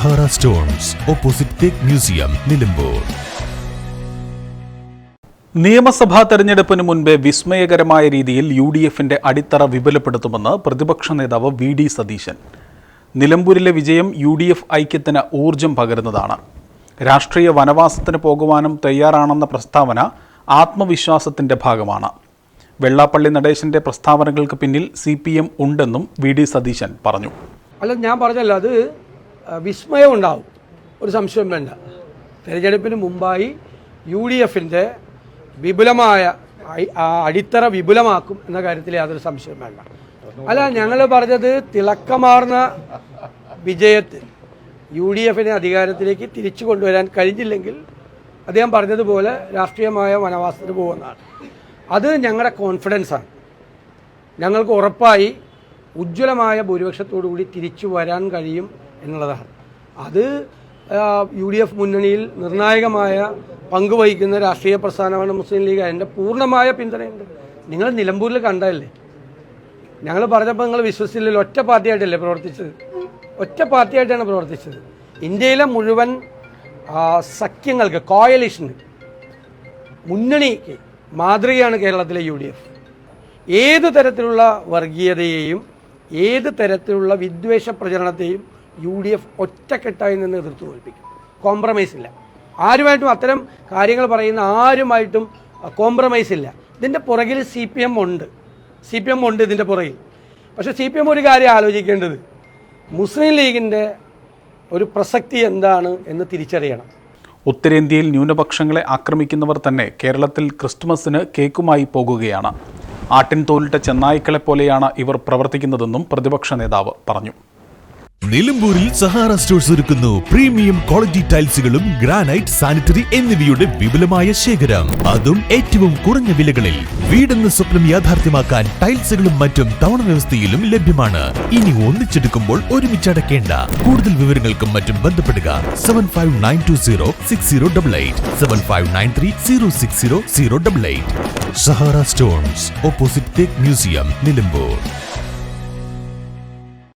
Sahara stones, opposite തേക്ക് museum, Nilambur. നിയമസഭാ തെരഞ്ഞെടുപ്പിന് മുൻപേ വിസ്മയകരമായ രീതിയിൽ UDFന്റെ അടിത്തറ വിപുലപ്പെടുത്തുമെന്ന് പ്രതിപക്ഷ നേതാവ് VD സതീശൻ. നിലമ്പൂരിലെ വിജയം UDF ഐക്യത്തിന് ഊർജം പകരുന്നതാണ്. രാഷ്ട്രീയ വനവാസത്തിന് പോകുവാനും തയ്യാറാണെന്ന പ്രസ്താവന ആത്മവിശ്വാസത്തിന്റെ ഭാഗമാണ്. വെള്ളാപ്പള്ളി നടേശന്റെ പ്രസ്താവനകൾക്ക് പിന്നിൽ CPM ഉണ്ടെന്നും VD സതീശൻ പറഞ്ഞു. അല്ല, ഞാൻ പറഞ്ഞല്ലോ, അത് വിസ്മയം ഉണ്ടാവും, ഒരു സംശയം വേണ്ട. തെരഞ്ഞെടുപ്പിന് മുമ്പായി UDFന്റെ വിപുലമായ അടിത്തറ വിപുലമാക്കും എന്ന കാര്യത്തിൽ യാതൊരു സംശയം വേണ്ട. അല്ല, ഞങ്ങൾ പറഞ്ഞത് തിളക്കമാർന്ന വിജയത്തിൽ UDFനെ അധികാരത്തിലേക്ക് തിരിച്ചു കൊണ്ടുവരാൻ കഴിഞ്ഞില്ലെങ്കിൽ അദ്ദേഹം പറഞ്ഞതുപോലെ രാഷ്ട്രീയമായ വനവാസത്തിന് പോകുന്നതാണ്. അത് ഞങ്ങളുടെ കോൺഫിഡൻസാണ്. ഞങ്ങൾക്ക് ഉറപ്പായി ഉജ്ജ്വലമായ ഭൂരിപക്ഷത്തോടുകൂടി തിരിച്ചു വരാൻ കഴിയും എന്നുള്ളതാണ്. അത് UDF മുന്നണിയിൽ നിർണായകമായ പങ്കുവഹിക്കുന്ന രാഷ്ട്രീയ പ്രസ്ഥാനമാണ് മുസ്ലിം ലീഗ്. അതിൻ്റെ പൂർണ്ണമായ പിന്തുണയുണ്ട്. നിങ്ങൾ നിലമ്പൂരിൽ കണ്ടതല്ലേ, ഞങ്ങൾ പറഞ്ഞപ്പോൾ നിങ്ങൾ വിശ്വസിച്ചില്ലല്ലോ. ഒറ്റ പാർട്ടിയായിട്ടല്ലേ പ്രവർത്തിച്ചത്? ഒറ്റ പാർട്ടിയായിട്ടാണ് പ്രവർത്തിച്ചത്. ഇന്ത്യയിലെ മുഴുവൻ സഖ്യങ്ങൾക്ക്, കോയലിഷന്, മുന്നണിക്ക് മാതൃകയാണ് കേരളത്തിലെ UDF. ഏത് തരത്തിലുള്ള വർഗീയതയെയും ഏത് തരത്തിലുള്ള വിദ്വേഷ പ്രചരണത്തെയും UDF ഒറ്റക്കെട്ടായി നിന്ന് എതിർത്ത് തോൽപ്പിക്കും. കോംപ്രമൈസ് ഇല്ല. ആരുമായിട്ടും അത്തരം കാര്യങ്ങൾ പറയുന്ന ആരുമായിട്ടും കോംപ്രമൈസ് ഇല്ല. ഇതിൻ്റെ പുറകിൽ CPM ഉണ്ട്. ഇതിൻ്റെ പുറകിൽ. പക്ഷേ CPM ഒരു കാര്യം ആലോചിക്കേണ്ടത്, മുസ്ലിം ലീഗിൻ്റെ ഒരു പ്രസക്തി എന്താണ് എന്ന് തിരിച്ചറിയണം. ഉത്തരേന്ത്യയിൽ ന്യൂനപക്ഷങ്ങളെ ആക്രമിക്കുന്നവർ തന്നെ കേരളത്തിൽ ക്രിസ്തുമസിന് കേക്കുമായി പോകുകയാണ്. ആട്ടിൻ തോലിട്ട ചെന്നായ്ക്കളെപ്പോലെയാണ് ഇവർ പ്രവർത്തിക്കുന്നതെന്നും പ്രതിപക്ഷ നേതാവ് പറഞ്ഞു. നിലമ്പൂരിൽ സഹാറ സ്റ്റോഴ്സ് ഒരുക്കുന്നു പ്രീമിയം ക്വാളിറ്റി ടൈൽസുകളും ഗ്രാനൈറ്റ്, സാനിറ്ററി എന്നിവയുടെ വിപുലമായ ശേഖരം, അതും ഏറ്റവും കുറഞ്ഞ വിലകളിൽ. വീടെന്ന സ്വപ്നം യാഥാർത്ഥ്യമാക്കാൻ ടൈൽസുകളും മറ്റും തവണ വ്യവസ്ഥയിലും ലഭ്യമാണ്. ഇനി ഒന്നിച്ചെടുക്കുമ്പോൾ ഒരുമിച്ചടക്കേണ്ട. കൂടുതൽ വിവരങ്ങൾക്കും മറ്റും ബന്ധപ്പെടുക 7592060888 7593060088. സഹാറ സ്റ്റോൺസ്, ഓപ്പോസിറ്റ് തേക്ക് മ്യൂസിയം, നിലമ്പൂർ.